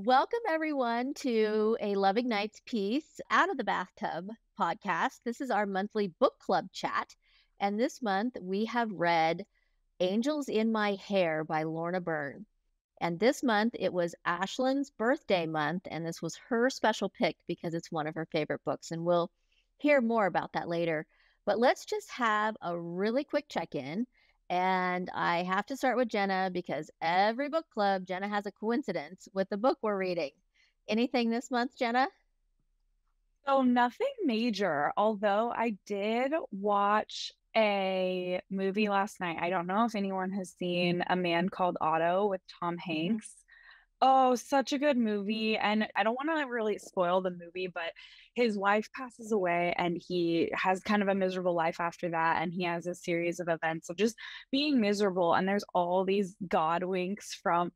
Welcome, everyone, to a Loving Night's Peace Out of the Bathtub podcast. This is our monthly book club chat. And this month we have read Angels in My Hair by Lorna Byrne. And this month it was Ashlyn's birthday month. And this was her special pick because it's one of her favorite books. And we'll hear more about that later. But let's just have a really quick check in. And I have to start with Jenna because every book club, Jenna has a coincidence with the book we're reading. Anything this month, Jenna? So nothing major, although I did watch a movie last night. I don't know if anyone has seen A Man Called Otto with Tom Hanks. Oh, such a good movie. And I don't want to really spoil the movie, but his wife passes away and he has kind of a miserable life after that. And he has a series of events of just being miserable. And there's all these God winks from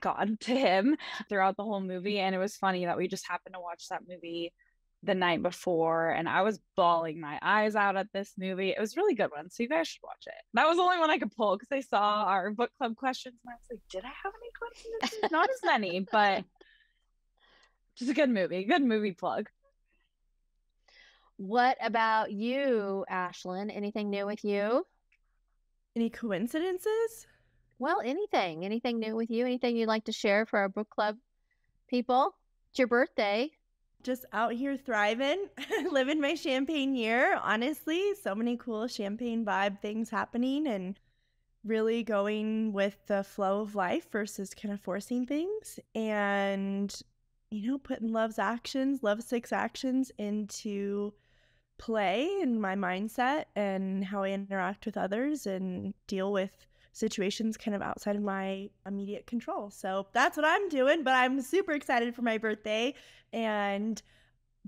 God to him throughout the whole movie. And it was funny that we just happened to watch that movie the night before, and I was bawling my eyes out at this movie. It was a really good one, so you guys should watch it. That was the only one I could pull because I saw our book club questions, and I was like, did I have any questions? Not as many, but just a good movie plug. What about you, Ashlyn? Anything new with you? Any coincidences? Well, anything new with you? Anything you'd like to share for our book club people? It's your birthday. Just out here thriving, living my champagne year. Honestly, so many cool champagne vibe things happening and really going with the flow of life versus kind of forcing things and, putting love six actions into play in my mindset and how I interact with others and deal with situations kind of outside of my immediate control. So that's what I'm doing, but I'm super excited for my birthday. And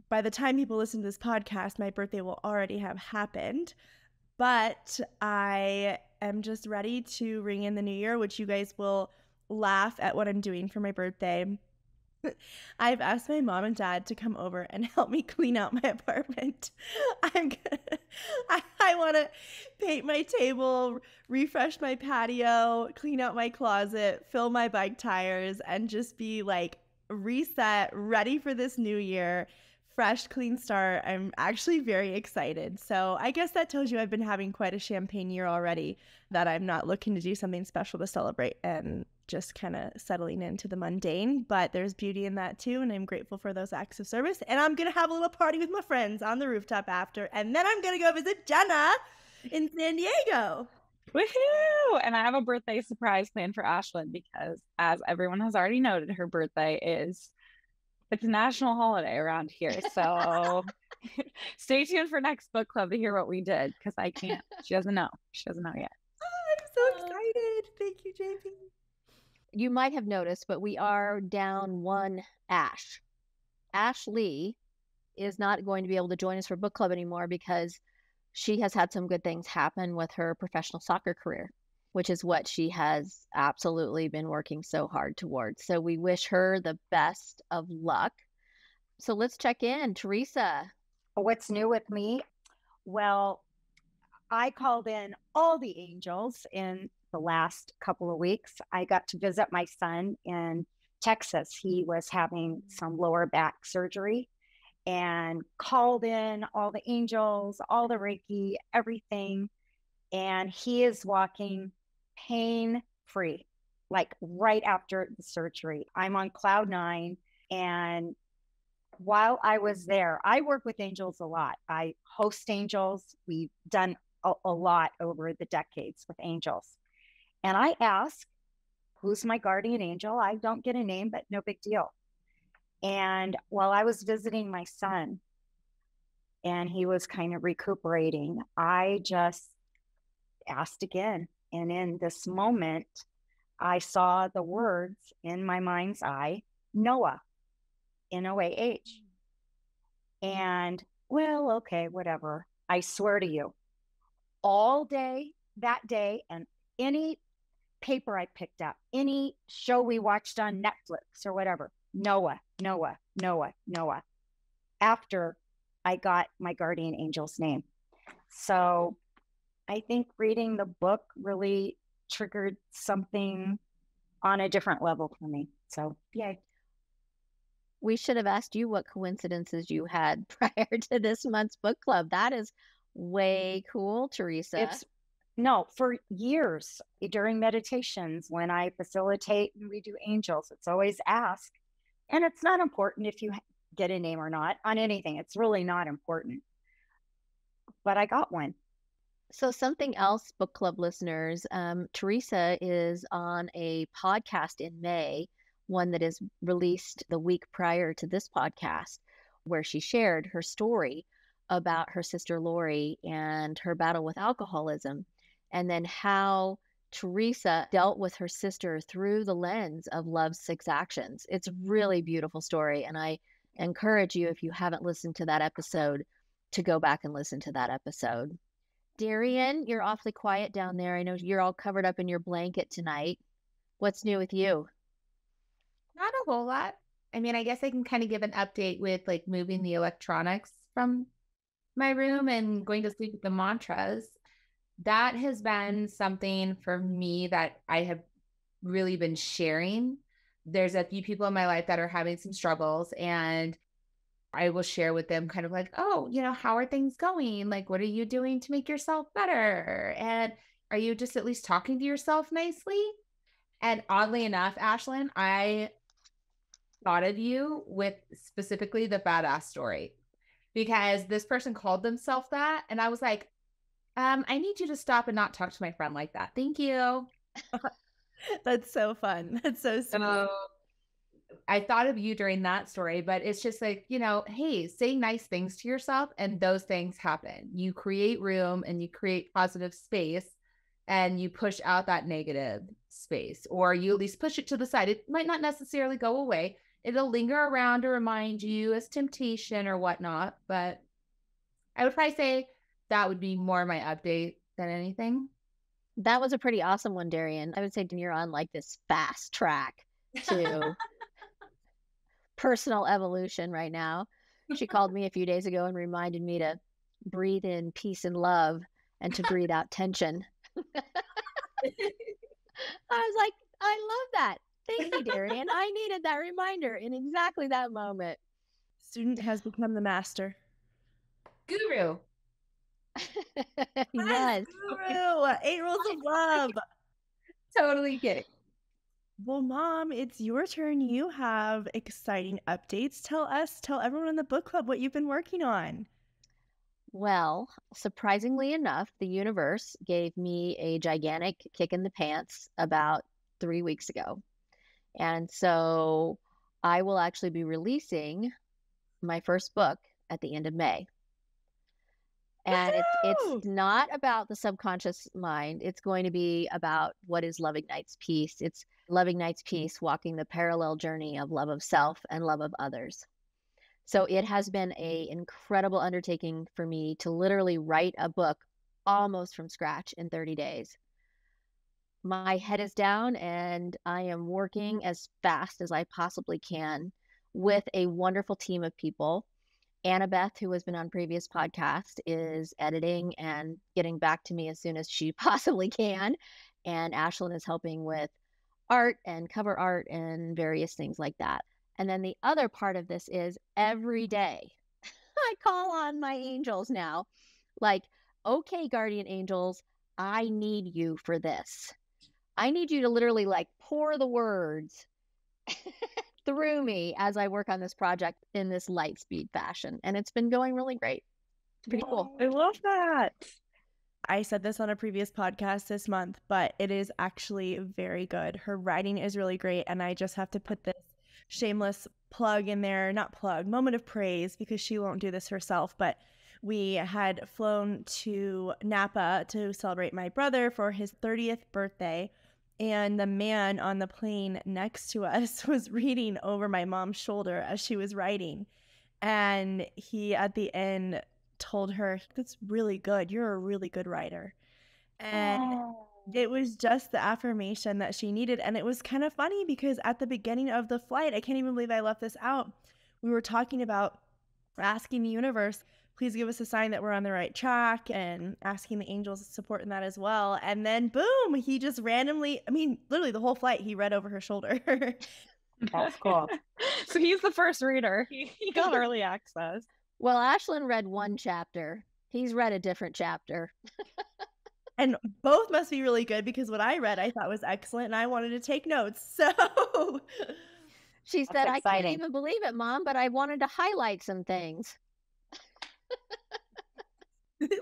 by the time people listen to this podcast, my birthday will already have happened. But I am just ready to ring in the new year, which you guys will laugh at what I'm doing for my birthday. I've asked my mom and dad to come over and help me clean out my apartment. I want to paint my table, refresh my patio, clean out my closet, fill my bike tires, and just be like reset, ready for this new year. Fresh, clean start. I'm actually very excited. So I guess that tells you I've been having quite a champagne year already, that I'm not looking to do something special to celebrate and just kind of settling into the mundane. But there's beauty in that too. And I'm grateful for those acts of service. And I'm going to have a little party with my friends on the rooftop after. And then I'm going to go visit Jenna in San Diego. Woohoo! And I have a birthday surprise planned for Ashlyn because, as everyone has already noted, her birthday it's a national holiday around here. So stay tuned for next book club to hear what we did because I can't. She doesn't know. She doesn't know yet. Oh, I'm so excited. Thank you, JP. You might have noticed, but we are down one Ash. Ashley is not going to be able to join us for book club anymore because she has had some good things happen with her professional soccer career, which is what she has absolutely been working so hard towards. So we wish her the best of luck. So let's check in. Teresa. What's new with me? Well, I called in all the angels in the last couple of weeks. I got to visit my son in Texas. He was having some lower back surgery and called in all the angels, all the Reiki, everything. And he is walking pain free, like right after the surgery. I'm on cloud 9. And while I was there, I work with angels a lot. I host angels. We've done a lot over the decades with angels. And I ask, who's my guardian angel? I don't get a name, but no big deal. And while I was visiting my son and he was kind of recuperating, I just asked again. And in this moment, I saw the words in my mind's eye, Noah, Noah. And well, okay, whatever. I swear to you, all day that day and any paper I picked up, any show we watched on Netflix or whatever, Noah. After I got my guardian angel's name. So I think reading the book really triggered something on a different level for me. So, yay. We should have asked you what coincidences you had prior to this month's book club. That is way cool, Teresa. It's no, for years during meditations, when I facilitate and we do angels, it's always ask. And it's not important if you get a name or not on anything. It's really not important. But I got one. So something else, book club listeners, Teresa is on a podcast in May, one that is released the week prior to this podcast, where she shared her story about her sister Lori and her battle with alcoholism, and then how Teresa dealt with her sister through the lens of Love's 6 Actions. It's a really beautiful story, and I encourage you, if you haven't listened to that episode, to go back and listen to that episode. Darian, you're awfully quiet down there. I know you're all covered up in your blanket tonight. What's new with you? Not a whole lot. I mean, I guess I can kind of give an update with like moving the electronics from my room and going to sleep with the mantras. That has been something for me that I have really been sharing. There's a few people in my life that are having some struggles, and I will share with them kind of like, oh, how are things going? Like, what are you doing to make yourself better? And are you just at least talking to yourself nicely? And oddly enough, Ashlyn, I thought of you with specifically the badass story, because this person called themselves that. And I was like, I need you to stop and not talk to my friend like that. Thank you. That's so fun. That's so sweet. I thought of you during that story, but it's just like, hey, say nice things to yourself and those things happen. You create room and you create positive space and you push out that negative space, or you at least push it to the side. It might not necessarily go away. It'll linger around to remind you as temptation or whatnot. But I would probably say that would be more my update than anything. That was a pretty awesome one, Darian. I would say you're on like this fast track to personal evolution right now. She called me a few days ago and reminded me to breathe in peace and love and to breathe out tension. I was like, I love that. Thank you, Darian. I needed that reminder in exactly that moment. Student has become the master. Guru. Yes. Guru. 8 rules of love. Totally kidding. Well, Mom, it's your turn. You have exciting updates. Tell everyone in the book club what you've been working on. Well, surprisingly enough, the universe gave me a gigantic kick in the pants about 3 weeks ago. And so I will actually be releasing my first book at the end of May. And it's not about the subconscious mind. It's going to be about what is Love Ignites Peace. It's Love Ignites Peace, walking the parallel journey of love of self and love of others. So it has been an incredible undertaking for me to literally write a book almost from scratch in 30 days. My head is down and I am working as fast as I possibly can with a wonderful team of people. Annabeth, who has been on previous podcasts, is editing and getting back to me as soon as she possibly can. And Ashlyn is helping with art and cover art and various things like that. And then the other part of this is every day I call on my angels now, like, okay, guardian angels, I need you for this. I need you to literally like pour the words through me as I work on this project in this light speed fashion. And it's been going really great. It's pretty cool. I love that. I said this on a previous podcast this month, but it is actually very good. Her writing is really great. And I just have to put this shameless plug in there, not plug, moment of praise, because she won't do this herself. But we had flown to Napa to celebrate my brother for his 30th birthday. And the man on the plane next to us was reading over my mom's shoulder as she was writing. And he, at the end, told her, that's really good. You're a really good writer. And it was just the affirmation that she needed. And it was kind of funny because at the beginning of the flight, I can't even believe I left this out. We were talking about asking the universe, please give us a sign that we're on the right track, and asking the angels support in that as well. And then boom, he just randomly, I mean, literally the whole flight, he read over her shoulder. That's cool. So he's the first reader. He got early access. Well, Ashlyn read one chapter. He's read a different chapter. And both must be really good because what I read I thought was excellent and I wanted to take notes. So She That's said, I can't exciting. even believe it, Mom, but I wanted to highlight some things.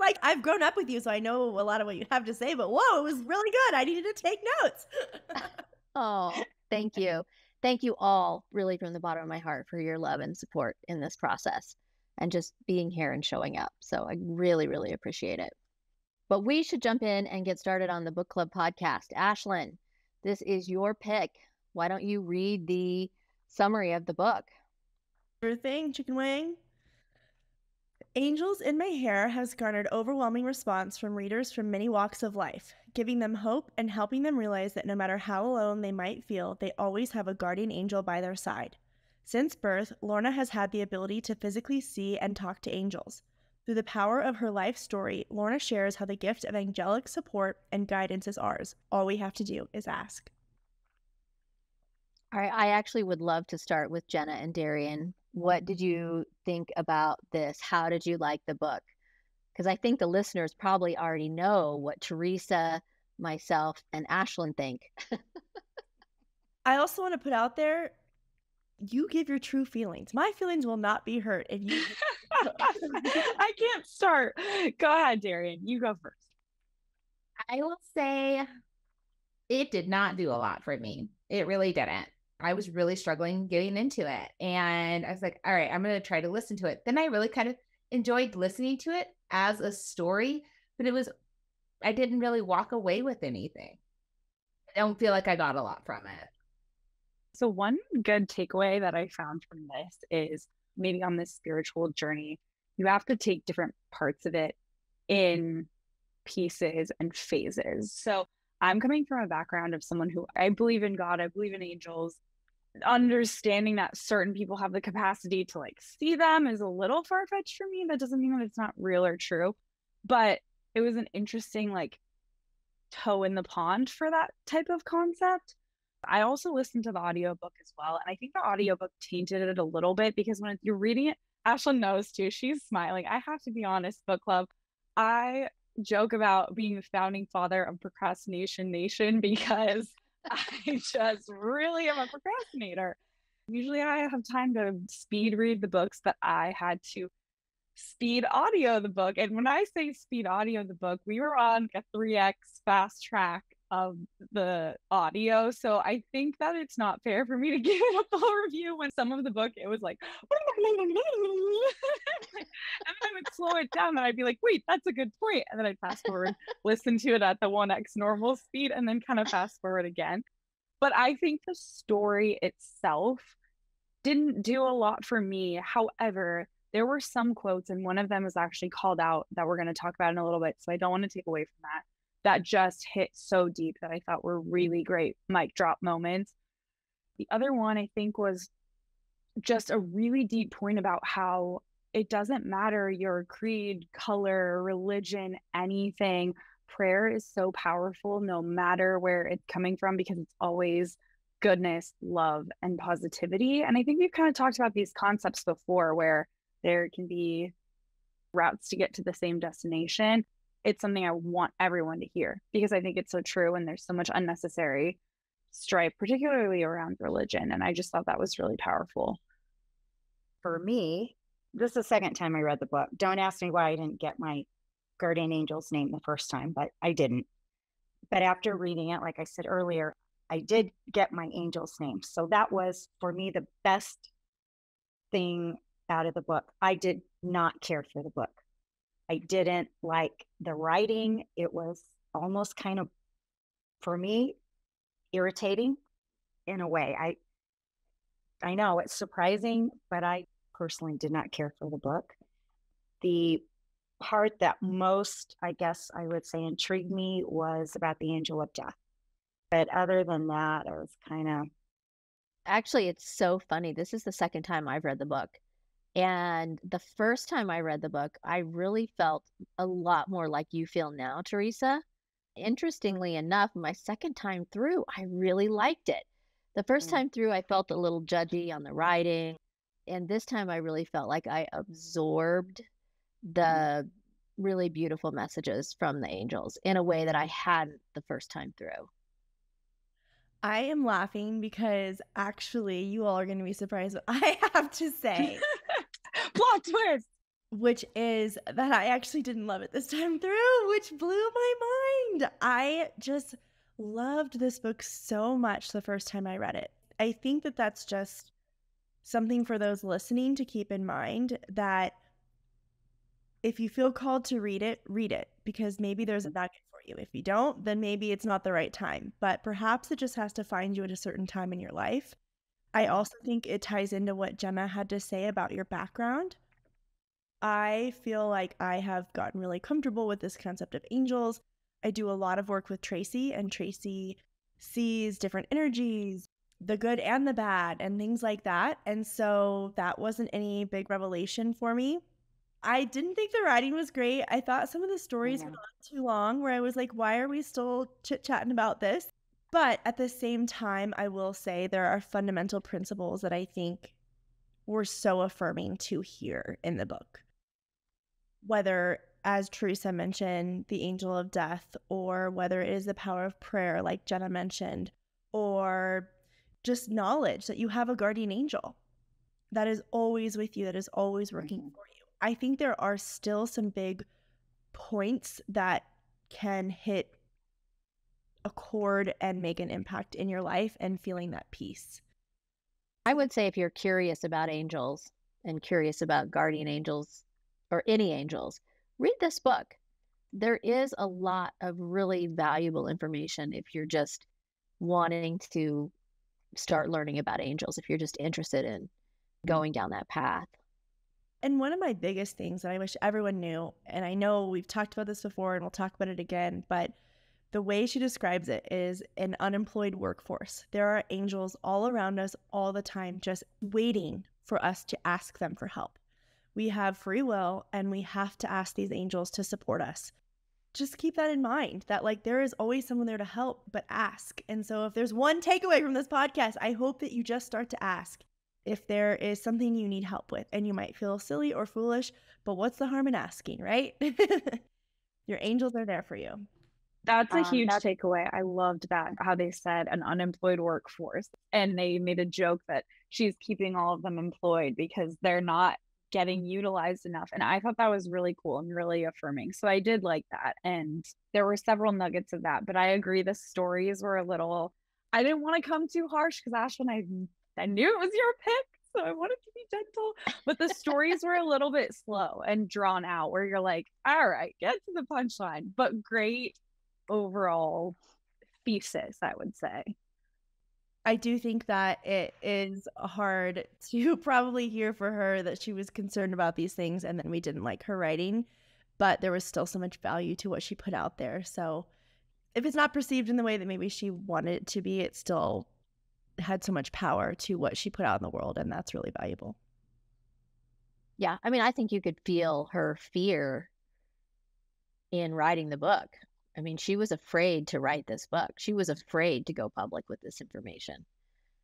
like I've grown up with you, so I know a lot of what you have to say, but whoa, it was really good. I needed to take notes. Oh, thank you. Thank you all, really, from the bottom of my heart, for your love and support in this process and just being here and showing up. So I really, really appreciate it. But we should jump in and get started on the book club podcast. Ashlyn, this is your pick. Why don't you read the summary of the book? Sure thing, chicken wing. Angels in My Hair has garnered overwhelming response from readers from many walks of life, giving them hope and helping them realize that no matter how alone they might feel, they always have a guardian angel by their side. Since birth, Lorna has had the ability to physically see and talk to angels. Through the power of her life story, Lorna shares how the gift of angelic support and guidance is ours. All we have to do is ask. All right, I actually would love to start with Jenna and Darian. What did you think about this? How did you like the book? Because I think the listeners probably already know what Teresa, myself, and Ashlyn think. I also want to put out there, you give your true feelings. My feelings will not be hurt if you. I can't start. Go ahead, Darian. You go first. I will say it did not do a lot for me. It really didn't. I was really struggling getting into it. And I was like, all right, I'm going to try to listen to it. Then I really kind of enjoyed listening to it as a story, but I didn't really walk away with anything. I don't feel like I got a lot from it. So one good takeaway that I found from this is maybe on this spiritual journey, you have to take different parts of it in pieces and phases. So I'm coming from a background of someone who I believe in God, I believe in angels. Understanding that certain people have the capacity to like see them is a little far-fetched for me. That doesn't mean that it's not real or true, but it was an interesting like toe in the pond for that type of concept. I also listened to the audiobook as well, and I think the audiobook tainted it a little bit because when you're reading it, Ashlyn knows too, she's smiling. I have to be honest, book club, I joke about being the founding father of Procrastination Nation because I just really am a procrastinator. Usually I have time to speed read the books, but I had to speed audio the book. And when I say speed audio the book, we were on a 3x fast track of the audio. So I think that it's not fair for me to give it a full review when some of the book, it was like, and then I would slow it down and I'd be like, wait, that's a good point. And then I'd fast forward, listen to it at the 1x normal speed, and then kind of fast forward again. But I think the story itself didn't do a lot for me. However, there were some quotes, and one of them is actually called out that we're going to talk about in a little bit. So I don't want to take away from that just hit so deep that I thought were really great mic drop moments. The other one I think was just a really deep point about how it doesn't matter your creed, color, religion, anything. Prayer is so powerful no matter where it's coming from because it's always goodness, love, and positivity. And I think we've kind of talked about these concepts before where there can be routes to get to the same destination. It's something I want everyone to hear because I think it's so true and there's so much unnecessary strife, particularly around religion. And I just thought that was really powerful. For me, this is the second time I read the book. Don't ask me why I didn't get my guardian angel's name the first time, but I didn't. But after reading it, like I said earlier, I did get my angel's name. So that was, for me, the best thing out of the book. I did not care for the book. I didn't like the writing. It was almost kind of, for me, irritating in a way. I know it's surprising, but I personally did not care for the book. The part that most, I guess I would say, intrigued me was about the angel of death. But other than that, it was kind of... Actually, it's so funny. This is the second time I've read the book. And the first time I read the book, I really felt a lot more like you feel now, Teresa. Interestingly enough, my second time through, I really liked it The first time through, I felt a little judgy on the writing. And this time I really felt like I absorbed the really beautiful messages from the angels in a way that I hadn't the first time through. I am laughing because actually you all are going to be surprised what I have to say. Plot twist! Which is that I actually didn't love it this time through, which blew my mind. I just loved this book so much the first time I read it. I think that that's just something for those listening to keep in mind, that if you feel called to read it, because maybe there's a nugget for you. If you don't, then maybe it's not the right time, but perhaps it just has to find you at a certain time in your life. I also think it ties into what Jenna had to say about your background. I feel like I have gotten really comfortable with this concept of angels. I do a lot of work with Tracy, and Tracy sees different energies, the good and the bad, and things like that. And so that wasn't any big revelation for me. I didn't think the writing was great. I thought some of the stories went on too long, where I was like, why are we still chit-chatting about this? But at the same time, I will say there are fundamental principles that I think were so affirming to hear in the book. Whether, as Teresa mentioned, the angel of death, or whether it is the power of prayer, like Jenna mentioned, or just knowledge that you have a guardian angel that is always with you, that is always working for you. I think there are still some big points that can hit a chord and make an impact in your life, and feeling that peace. I would say if you're curious about angels and curious about guardian angels or any angels, read this book. There is a lot of really valuable information if you're just wanting to start learning about angels, if you're just interested in going down that path. And one of my biggest things that I wish everyone knew, and I know we've talked about this before and we'll talk about it again, but the way she describes it is an unemployed workforce. There are angels all around us all the time, just waiting for us to ask them for help. We have free will, and we have to ask these angels to support us. Just keep that in mind, that like there is always someone there to help, but ask. And so if there's one takeaway from this podcast, I hope that you just start to ask if there is something you need help with. And you might feel silly or foolish, but what's the harm in asking, right? Your angels are there for you. That's a huge takeaway. I loved that, how they said an unemployed workforce. And they made a joke that she's keeping all of them employed because they're not getting utilized enough. And I thought that was really cool and really affirming. So I did like that. And there were several nuggets of that. But I agree, the stories were a little, I didn't want to come too harsh because Ashlyn, I knew it was your pick, so I wanted to be gentle. But the stories were a little bit slow and drawn out, where you're like, all right, get to the punchline. But great overall thesis, I would say. I do think that it is hard to probably hear for her that she was concerned about these things and then we didn't like her writing, but there was still so much value to what she put out there. So if it's not perceived in the way that maybe she wanted it to be, it still had so much power to what she put out in the world, and that's really valuable. Yeah, I mean, I think you could feel her fear in writing the book. I mean, she was afraid to write this book. She was afraid to go public with this information.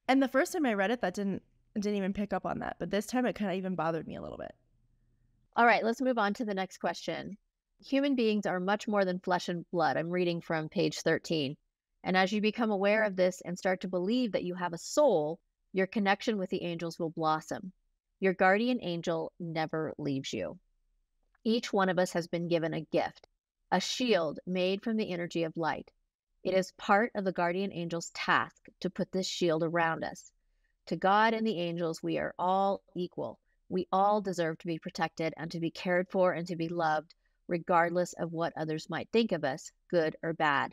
And the first time I read it, that didn't even pick up on that. But this time it kind of even bothered me a little bit. All right, let's move on to the next question. Human beings are much more than flesh and blood. I'm reading from page 13. And as you become aware of this and start to believe that you have a soul, your connection with the angels will blossom. Your guardian angel never leaves you. Each one of us has been given a gift, a shield made from the energy of light. It is part of the guardian angel's task to put this shield around us. To God and the angels, we are all equal. We all deserve to be protected and to be cared for and to be loved, regardless of what others might think of us, good or bad.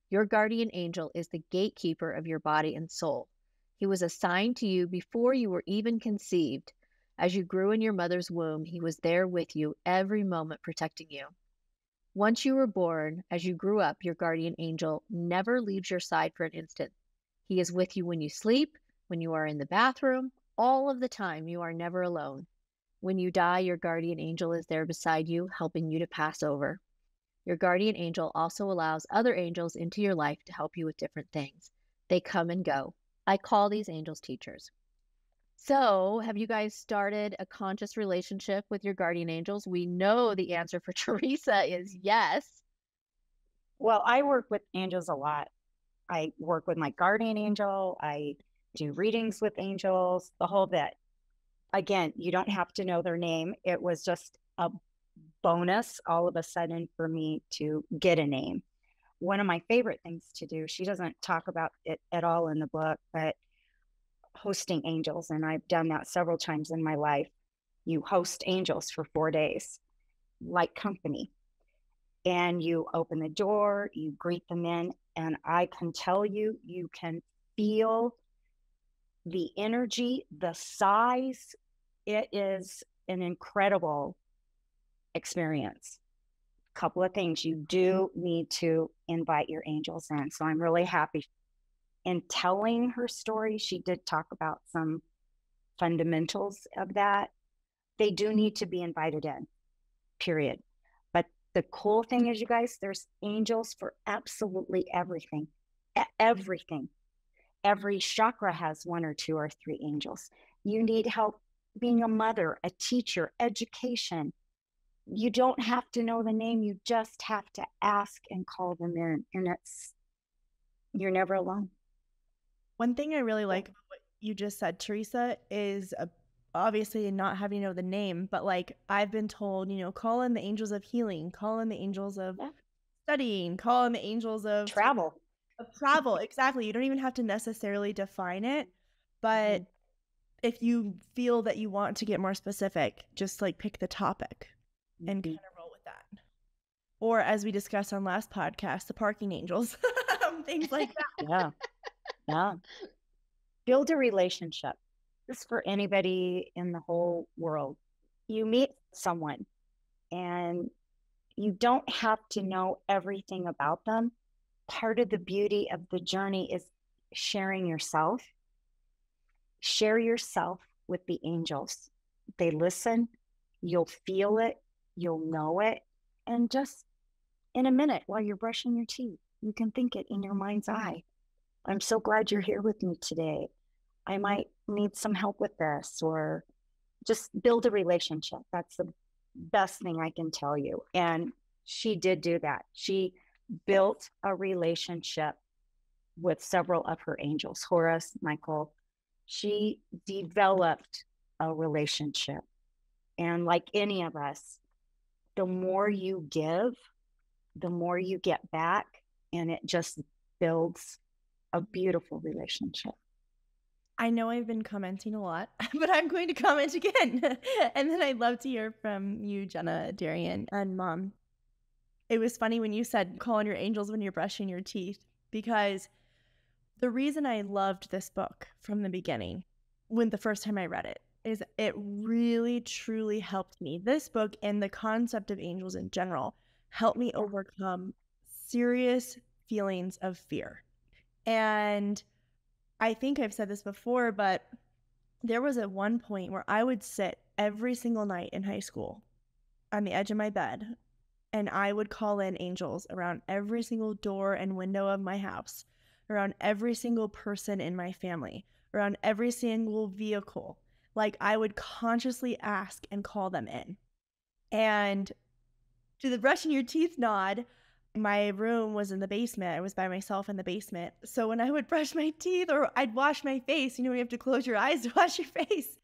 Your guardian angel is the gatekeeper of your body and soul. He was assigned to you before you were even conceived. As you grew in your mother's womb, he was there with you every moment, protecting you. Once you were born, as you grew up, your guardian angel never leaves your side for an instant. He is with you when you sleep, when you are in the bathroom, all of the time. You are never alone. When you die, your guardian angel is there beside you, helping you to pass over. Your guardian angel also allows other angels into your life to help you with different things. They come and go. I call these angels teachers. So, have you guys started a conscious relationship with your guardian angels? We know the answer for Teresa is yes. Well, I work with angels a lot. I work with my guardian angel. I do readings with angels, the whole bit. Again, you don't have to know their name. It was just a bonus all of a sudden for me to get a name. One of my favorite things to do, she doesn't talk about it at all in the book, but hosting angels. And I've done that several times in my life. You host angels for 4 days, like company. And you open the door, you greet them in, and I can tell you, you can feel the energy, the size. It is an incredible experience. Couple of things, you do need to invite your angels in. So I'm really happy. In telling her story, she did talk about some fundamentals of that. They do need to be invited in, period. But the cool thing is, you guys, there's angels for absolutely everything. Everything. Every chakra has 1 or 2 or 3 angels. You need help being a mother, a teacher, education. You don't have to know the name. You just have to ask and call them in. And you're never alone. One thing I really like about what you just said, Teresa, is obviously not having to know the name, but like I've been told, call in the angels of healing, call in the angels of studying, call in the angels of travel. Exactly. You don't even have to necessarily define it, but if you feel that you want to get more specific, just like pick the topic and kind of roll with that. Or as we discussed on last podcast, the parking angels, things like that. Yeah. Build a relationship. This is for anybody in the whole world. You meet someone and you don't have to know everything about them. Part of the beauty of the journey is sharing yourself. Share yourself with the angels. They listen, you'll feel it, you'll know it. And just in a minute while you're brushing your teeth, you can think it in your mind's eye. I'm so glad you're here with me today. I might need some help with this, or just build a relationship. That's the best thing I can tell you. And she did do that. She built a relationship with several of her angels, Horus, Michael. She developed a relationship. And like any of us, the more you give, the more you get back, and it just builds a beautiful relationship. I know I've been commenting a lot, but I'm going to comment again. And then I'd love to hear from you, Jenna, Darian, and Mom. It was funny when you said call on your angels when you're brushing your teeth, because the reason I loved this book from the beginning, when the first time I read it, is it really, truly helped me. This book and the concept of angels in general helped me overcome serious feelings of fear. And I think I've said this before, but there was at one point where I would sit every single night in high school on the edge of my bed, and I would call in angels around every single door and window of my house, around every single person in my family, around every single vehicle. Like, I would consciously ask and call them in. And to the brushing your teeth nod, my room was in the basement. I was by myself in the basement. So when I would brush my teeth or I'd wash my face, you have to close your eyes to wash your face.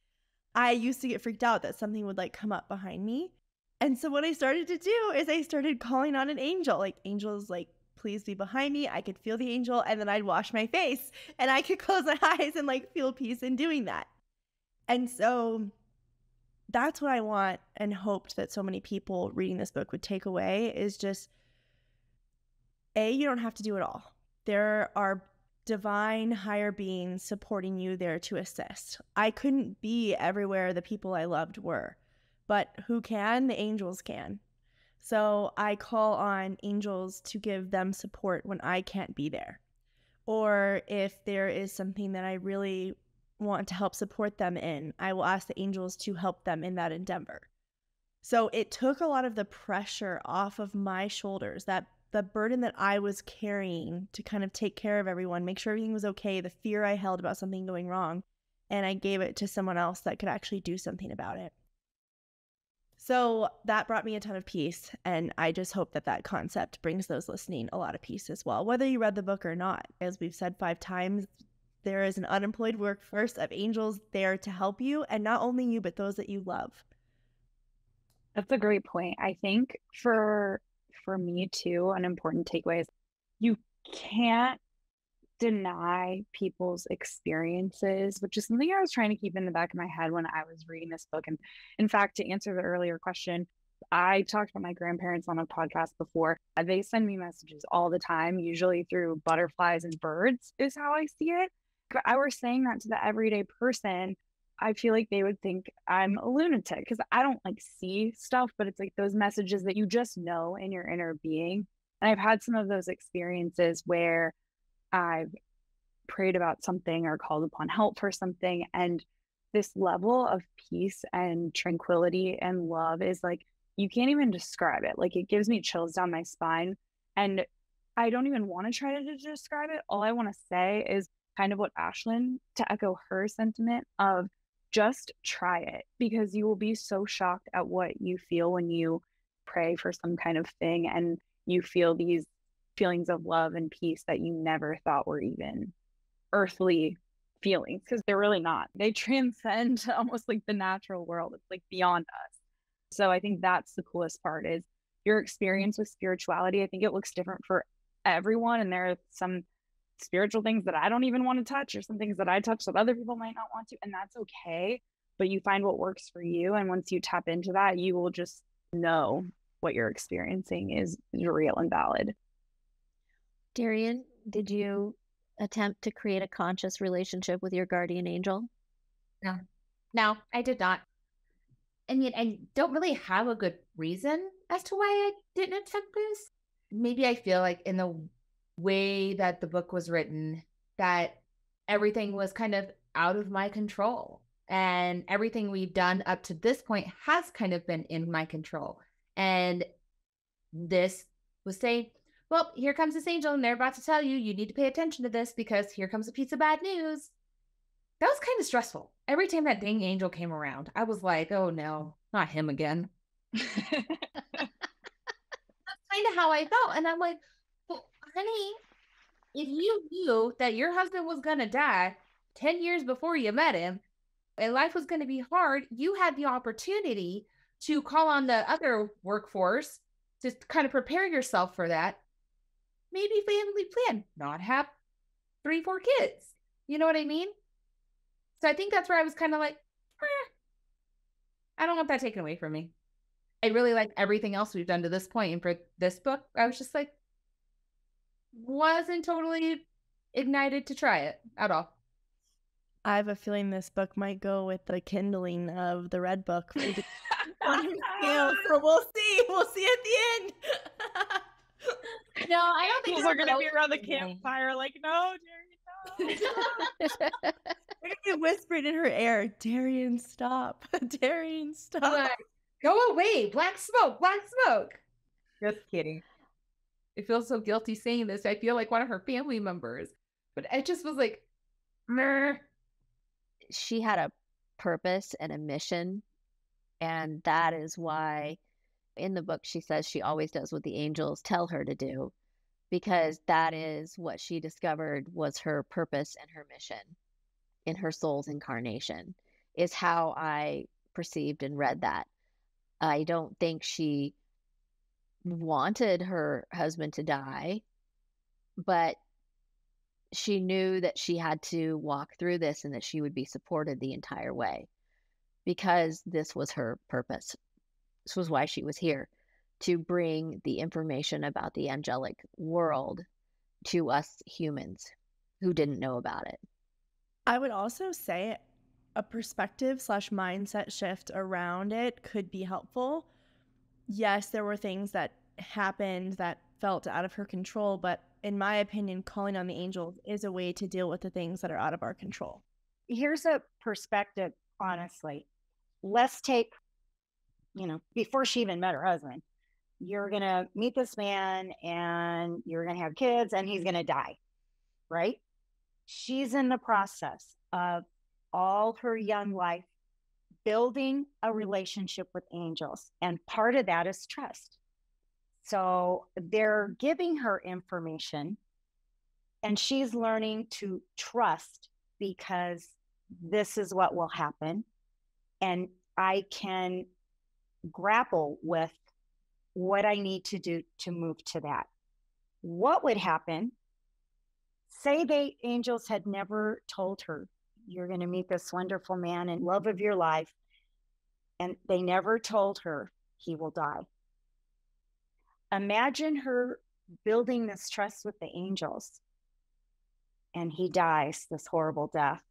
I used to get freaked out that something would like come up behind me. And so what I started to do is I started calling on an angel, like angels, like, please be behind me. I could feel the angel, and then I'd wash my face and I could close my eyes and like feel peace in doing that. And so that's what I want and hoped that so many people reading this book would take away, is just, you don't have to do it all. There are divine higher beings supporting you there to assist. I couldn't be everywhere the people I loved were, but who can? The angels can. So I call on angels to give them support when I can't be there. Or if there is something that I really want to help support them in, I will ask the angels to help them in that endeavor. So it took a lot of the pressure off of my shoulders, that the burden that I was carrying to kind of take care of everyone, make sure everything was okay, the fear I held about something going wrong, and I gave it to someone else that could actually do something about it. So that brought me a ton of peace, and I just hope that that concept brings those listening a lot of peace as well, whether you read the book or not. As we've said 5 times, there is an unemployed workforce of angels there to help you, and not only you, but those that you love. That's a great point. I think for me too, an important takeaway is you can't deny people's experiences, which is something I was trying to keep in the back of my head when I was reading this book. And in fact, to answer the earlier question, I talked about my grandparents on a podcast before. They send me messages all the time, usually through butterflies and birds, is how I see it. If I were saying that to the everyday person, I feel like they would think I'm a lunatic because I don't like see stuff, but it's like those messages that you just know in your inner being. And I've had some of those experiences where I've prayed about something or called upon help for something, and this level of peace and tranquility and love is like, you can't even describe it. Like, it gives me chills down my spine, and I don't even want to try to describe it. All I want to say is kind of what Ashlyn, to echo her sentiment of, just try it, because you will be so shocked at what you feel when you pray for some kind of thing and you feel these feelings of love and peace that you never thought were even earthly feelings, because they're really not. They transcend almost like the natural world. It's like beyond us. So I think that's the coolest part, is your experience with spirituality. I think it looks different for everyone, and there are some spiritual things that I don't even want to touch, or some things that I touch that other people might not want to, and that's okay. But you find what works for you, and once you tap into that, you will just know what you're experiencing is real and valid. Darian, did you attempt to create a conscious relationship with your guardian angel? No, I did not. I mean, I don't really have a good reason as to why I didn't attempt this. Maybe I feel like in the way that the book was written, that everything was kind of out of my control. And everything we've done up to this point has kind of been in my control. And this was saying, well, here comes this angel, and they're about to tell you, you need to pay attention to this because here comes a piece of bad news. That was kind of stressful. Every time that dang angel came around, I was like, oh no, not him again. That's kind of how I felt. And I'm like, well, honey, if you knew that your husband was going to die 10 years before you met him and life was going to be hard, you had the opportunity to call on the other workforce to kind of prepare yourself for that. Maybe family plan, not have 3-4 kids. You know what I mean? So I think that's where I was kind of like, I don't want that taken away from me. I really like everything else we've done to this point. And for this book, I was just like, wasn't totally ignited to try it at all. I have a feeling this book might go with the kindling of the red book. So we'll see. We'll see at the end. No, I don't think we're gonna be around the campfire like, no, Jerry, no. We're gonna be whispering in her ear, Darian, stop. Darian, stop. Like, go away, black smoke, black smoke. Just kidding. I feel so guilty saying this. I feel like one of her family members. But I just was like, meh. She had a purpose and a mission, and that is why in the book she says she always does what the angels tell her to do, because that is what she discovered was her purpose and her mission in her soul's incarnation, is how I perceived and read that. I don't think she wanted her husband to die, but she knew that she had to walk through this and that she would be supported the entire way, because this was her purpose. This was why she was here, to bring the information about the angelic world to us humans who didn't know about it. I would also say a perspective/mindset shift around it could be helpful. Yes, there were things that happened that felt out of her control, but in my opinion, calling on the angels is a way to deal with the things that are out of our control. Here's a perspective, honestly. Let's take, before she even met her husband, you're going to meet this man and you're going to have kids and he's going to die, right? She's in the process of all her young life building a relationship with angels. And part of that is trust. So they're giving her information and she's learning to trust because this is what will happen. And I can grapple with what I need to do to move to that. What would happen? Say the angels had never told her, you're going to meet this wonderful man and love of your life. And they never told her he will die. Imagine her building this trust with the angels and he dies this horrible death.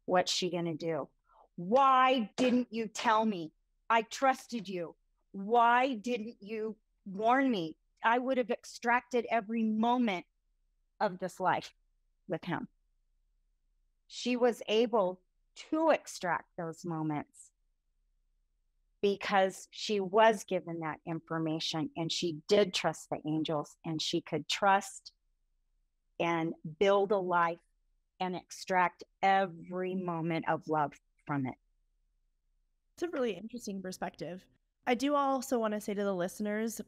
What's she going to do? Why didn't you tell me? I trusted you. Why didn't you warn me? I would have extracted every moment of this life with him. She was able to extract those moments because she was given that information and she did trust the angels and she could trust and build a life and extract every moment of love from it. It's a really interesting perspective. I do also want to say to the listeners,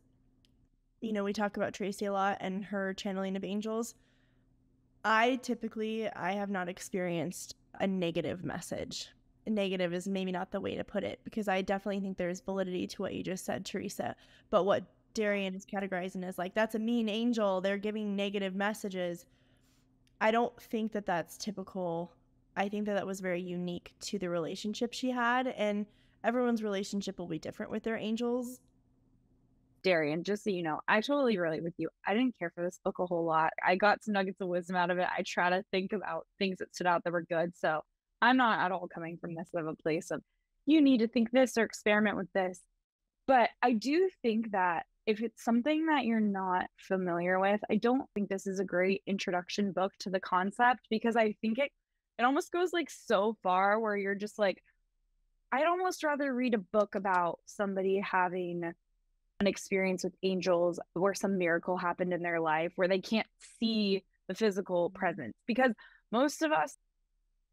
we talk about Tracy a lot and her channeling of angels. I have not experienced a negative message. Negative is maybe not the way to put it, because I definitely think there's validity to what you just said, Teresa. But what Darian is categorizing as like, that's a mean angel, they're giving negative messages. I don't think that that's typical. I think that was very unique to the relationship she had, and everyone's relationship will be different with their angels. Darian, just so you know, I totally relate with you. I didn't care for this book a whole lot. I got some nuggets of wisdom out of it. I try to think about things that stood out that were good. So I'm not at all coming from this of a place of you need to think this or experiment with this. But I do think that if it's something that you're not familiar with, I don't think this is a great introduction book to the concept, because I think it almost goes like so far where you're just like, I'd almost rather read a book about somebody having an experience with angels where some miracle happened in their life where they can't see the physical presence, because most of us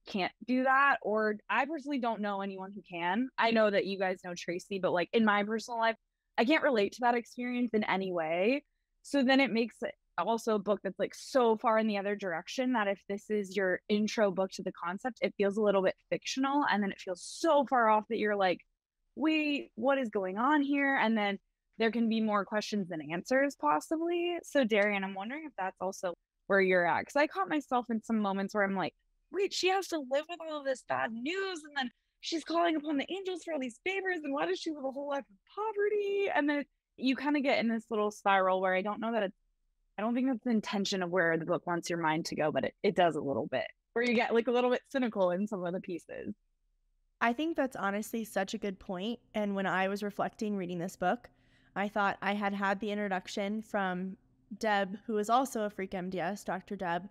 can't do that, or I personally don't know anyone who can. I know that you guys know Tracy, but like in my personal life, I can't relate to that experience in any way. So then it makes it also a book that's like so far in the other direction that if this is your intro book to the concept, it feels a little bit fictional, and then it feels so far off that you're like, wait, what is going on here? And then there can be more questions than answers possibly. So Darian, I'm wondering if that's also where you're at, because I caught myself in some moments where I'm like, wait, she has to live with all of this bad news, and then she's calling upon the angels for all these favors, and why does she live a whole life of poverty? And then you kind of get in this little spiral where I don't think that's the intention of where the book wants your mind to go, but it does a little bit, where you get like a little bit cynical in some of the pieces. I think that's honestly such a good point. And when I was reflecting reading this book, I thought I had the introduction from Deb, who is also a freak MDS, Dr. Deb,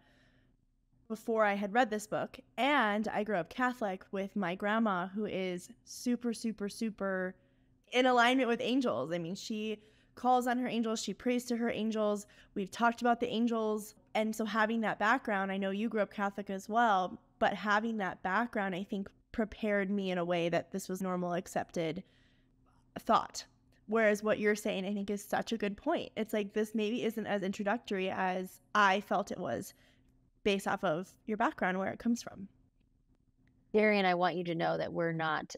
before I had read this book. And I grew up Catholic with my grandma, who is super, super, super in alignment with angels. I mean, she calls on her angels. She prays to her angels. We've talked about the angels. And so having that background, I know you grew up Catholic as well, but having that background, I think, prepared me in a way that this was normal, accepted thought. Whereas what you're saying, I think, is such a good point. It's like this maybe isn't as introductory as I felt it was based off of your background, where it comes from. Darian, I want you to know that we're not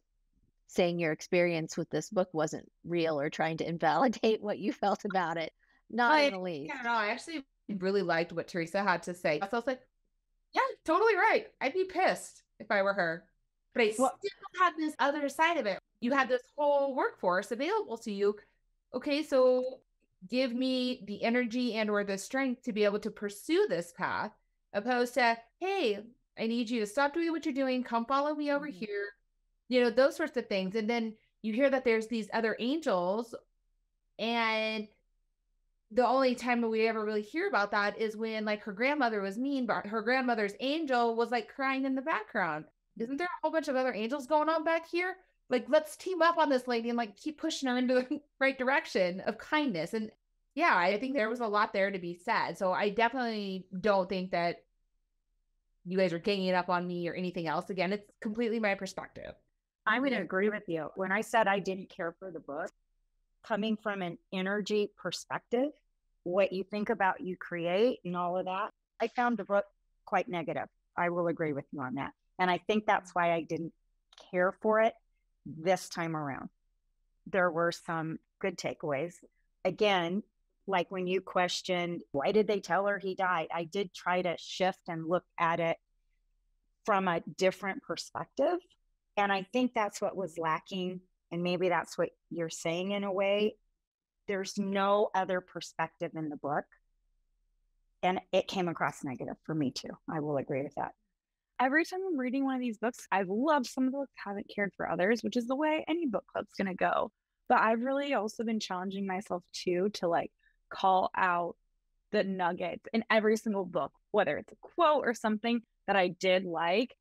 saying your experience with this book wasn't real or trying to invalidate what you felt about it. Not in the least. Yeah, no, I actually really liked what Teresa had to say. So I was like, yeah, totally right. I'd be pissed if I were her. But I still had this other side of it. You had this whole workforce available to you. Okay, so give me the energy and or the strength to be able to pursue this path, opposed to, hey, I need you to stop doing what you're doing. Come follow me over here. You know, those sorts of things. And then you hear that there's these other angels, and the only time we ever really hear about that is when like her grandmother was mean, but her grandmother's angel was like crying in the background. Isn't there a whole bunch of other angels going on back here? like, let's team up on this lady and like keep pushing her into the right direction of kindness. And yeah, I think there was a lot there to be said. So I definitely don't think that you guys are ganging it up on me or anything else. Again, it's completely my perspective. I'm going to agree with you. When I said I didn't care for the book, coming from an energy perspective, what you think about, you create, and all of that, I found the book quite negative. I will agree with you on that. And I think that's why I didn't care for it this time around. There were some good takeaways. Again, like when you questioned, why did they tell her he died? I did try to shift and look at it from a different perspective. And I think that's what was lacking. And maybe that's what you're saying in a way. There's no other perspective in the book. And it came across negative for me too. I will agree with that. Every time I'm reading one of these books, I've loved some of the books, haven't cared for others, which is the way any book club's going to go. But I've really also been challenging myself too to like call out the nuggets in every single book, whether it's a quote or something that I did like.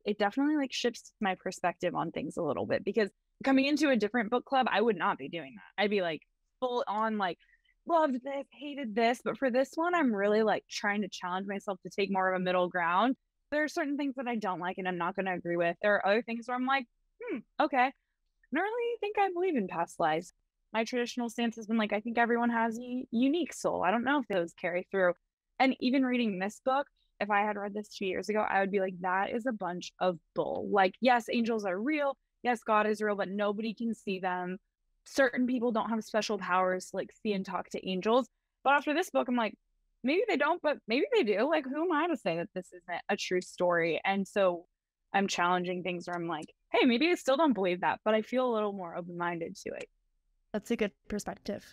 It definitely like shifts my perspective on things a little bit, because coming into a different book club, I would not be doing that. I'd be like full on like, loved this, hated this. But for this one, I'm really like trying to challenge myself to take more of a middle ground. There are certain things that I don't like and I'm not going to agree with. There are other things where I'm like, okay. I don't really think I believe in past lives. My traditional stance has been like, I think everyone has a unique soul. I don't know if those carry through. And even reading this book, if I had read this 2 years ago, I would be like, that is a bunch of bull. Like, yes, angels are real. Yes, God is real, but nobody can see them. Certain people don't have special powers to like see and talk to angels. But after this book, I'm like, maybe they don't, but maybe they do. Like, who am I to say that this isn't a true story? And so I'm challenging things where I'm like, hey, maybe I still don't believe that, but I feel a little more open-minded to it. That's a good perspective.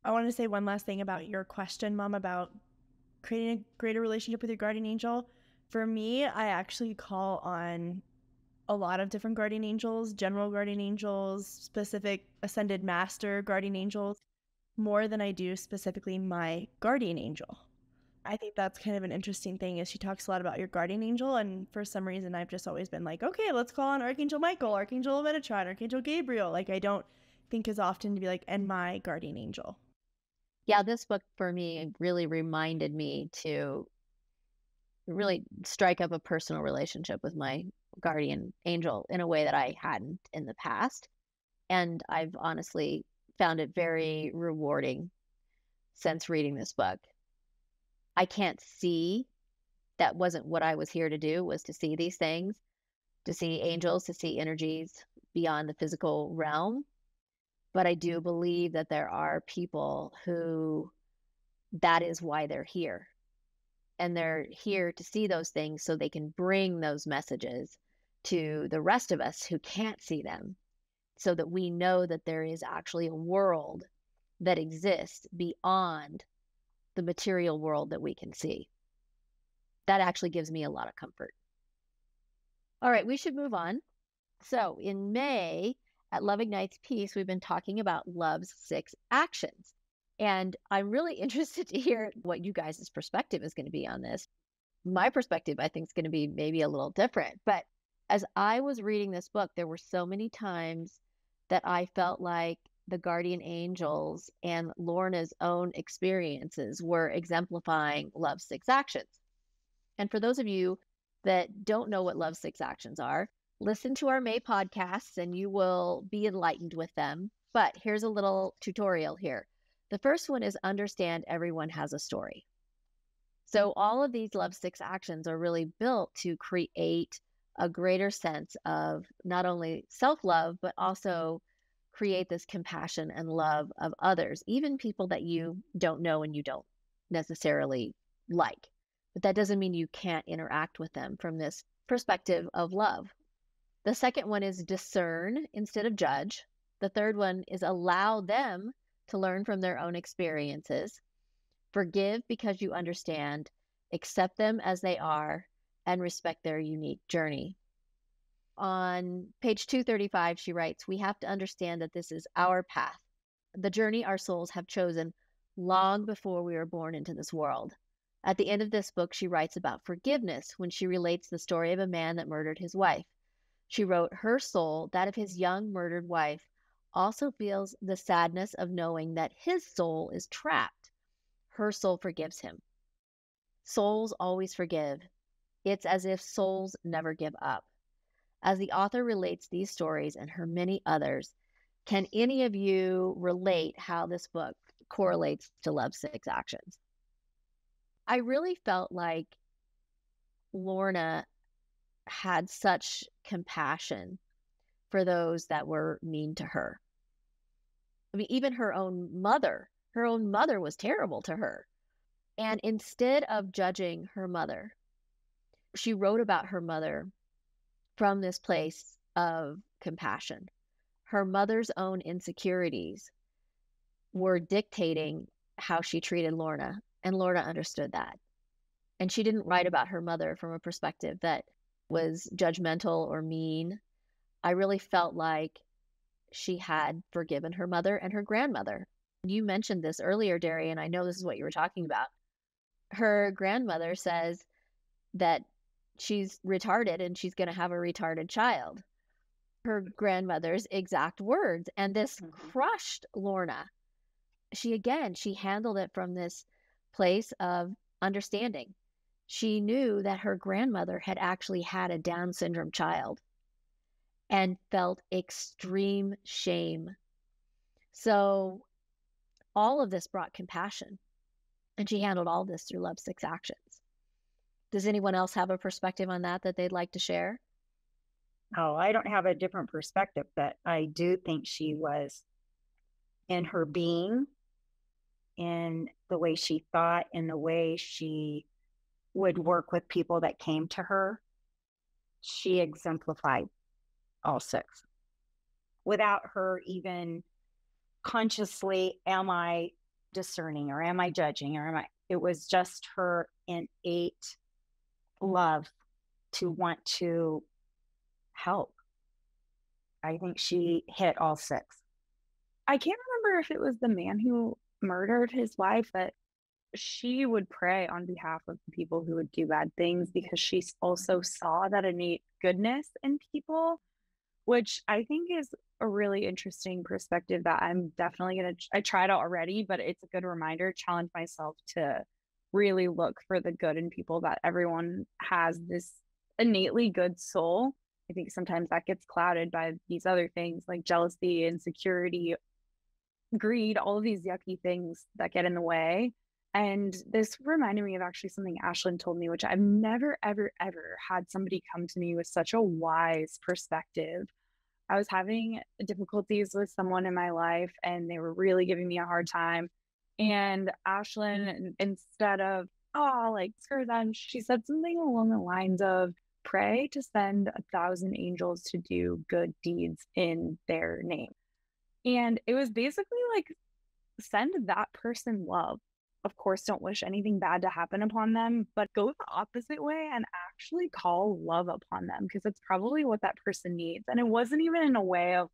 I want to say one last thing about your question, Mom, about creating a greater relationship with your guardian angel. For me, I actually call on a lot of different guardian angels, general guardian angels, specific ascended master guardian angels, more than I do specifically my guardian angel. I think that's kind of an interesting thing, is she talks a lot about your guardian angel, and for some reason I've just always been like, okay, let's call on Archangel Michael, Archangel Metatron, Archangel Gabriel. Like, I don't think as often to be like, and my guardian angel. Yeah, this book for me really reminded me to really strike up a personal relationship with my guardian angel in a way that I hadn't in the past. And I've honestly found it very rewarding since reading this book. I can't see, that wasn't what I was here to do, was to see these things, to see angels, to see energies beyond the physical realm. But I do believe that there are people who that is why they're here. And they're here to see those things so they can bring those messages to the rest of us who can't see them, so that we know that there is actually a world that exists beyond the material world that we can see. That actually gives me a lot of comfort. All right, we should move on. So in May at Love Ignites Peace, we've been talking about love's 6 actions. And I'm really interested to hear what you guys' perspective is going to be on this. My perspective, I think, is going to be maybe a little different. But as I was reading this book, there were so many times that I felt like the guardian angels and Lorna's own experiences were exemplifying love's 6 actions. And for those of you that don't know what love's 6 actions are, listen to our May podcasts and you will be enlightened with them. But here's a little tutorial here. The first one is understand everyone has a story. So all of these love 6 actions are really built to create a greater sense of not only self-love, but also create this compassion and love of others, even people that you don't know and you don't necessarily like. But that doesn't mean you can't interact with them from this perspective of love. The second one is discern instead of judge. The third one is allow them to learn from their own experiences. Forgive because you understand, accept them as they are, and respect their unique journey. On page 235, she writes, we have to understand that this is our path, the journey our souls have chosen long before we were born into this world. At the end of this book, she writes about forgiveness when she relates the story of a man that murdered his wife. She wrote, her soul, that of his young murdered wife, also feels the sadness of knowing that his soul is trapped. Her soul forgives him. Souls always forgive. It's as if souls never give up. As the author relates these stories and her many others, can any of you relate how this book correlates to lovesick's actions? I really felt like Lorna had such compassion for those that were mean to her. I mean, even her own mother was terrible to her. And instead of judging her mother, she wrote about her mother from this place of compassion. Her mother's own insecurities were dictating how she treated Lorna, and Lorna understood that. And she didn't write about her mother from a perspective that was judgmental or mean. I really felt like she had forgiven her mother and her grandmother. You mentioned this earlier, Derry, and I know this is what you were talking about. Her grandmother says that she's retarded and she's going to have a retarded child. Her grandmother's exact words. And this crushed Lorna. She handled it from this place of understanding. She knew that her grandmother had actually had a Down syndrome child and felt extreme shame. So all of this brought compassion, and she handled all this through lovesick's actions. Does anyone else have a perspective on that they'd like to share? Oh, I don't have a different perspective, but I do think she was, in her being, in the way she thought, in the way she would work with people that came to her, she exemplified all six. Without her even consciously, am I discerning or am I judging it was just her innate love to want to help. I think she hit all six. I can't remember if it was the man who murdered his wife, but she would pray on behalf of the people who would do bad things because she also saw that innate goodness in people, which I think is a really interesting perspective that I'm definitely going to, I tried it already, but it's a good reminder, challenge myself to really look for the good in people, that everyone has this innately good soul. I think sometimes that gets clouded by these other things like jealousy, insecurity, greed, all of these yucky things that get in the way. And this reminded me of actually something Ashlyn told me, which I've never, ever, ever had somebody come to me with such a wise perspective. I was having difficulties with someone in my life and they were really giving me a hard time. And Ashlyn, instead of, oh, like, screw them, she said something along the lines of, pray to send 1,000 angels to do good deeds in their name. And it was basically like, send that person love. Of course, don't wish anything bad to happen upon them, but go the opposite way and actually call love upon them, because it's probably what that person needs. And it wasn't even in a way of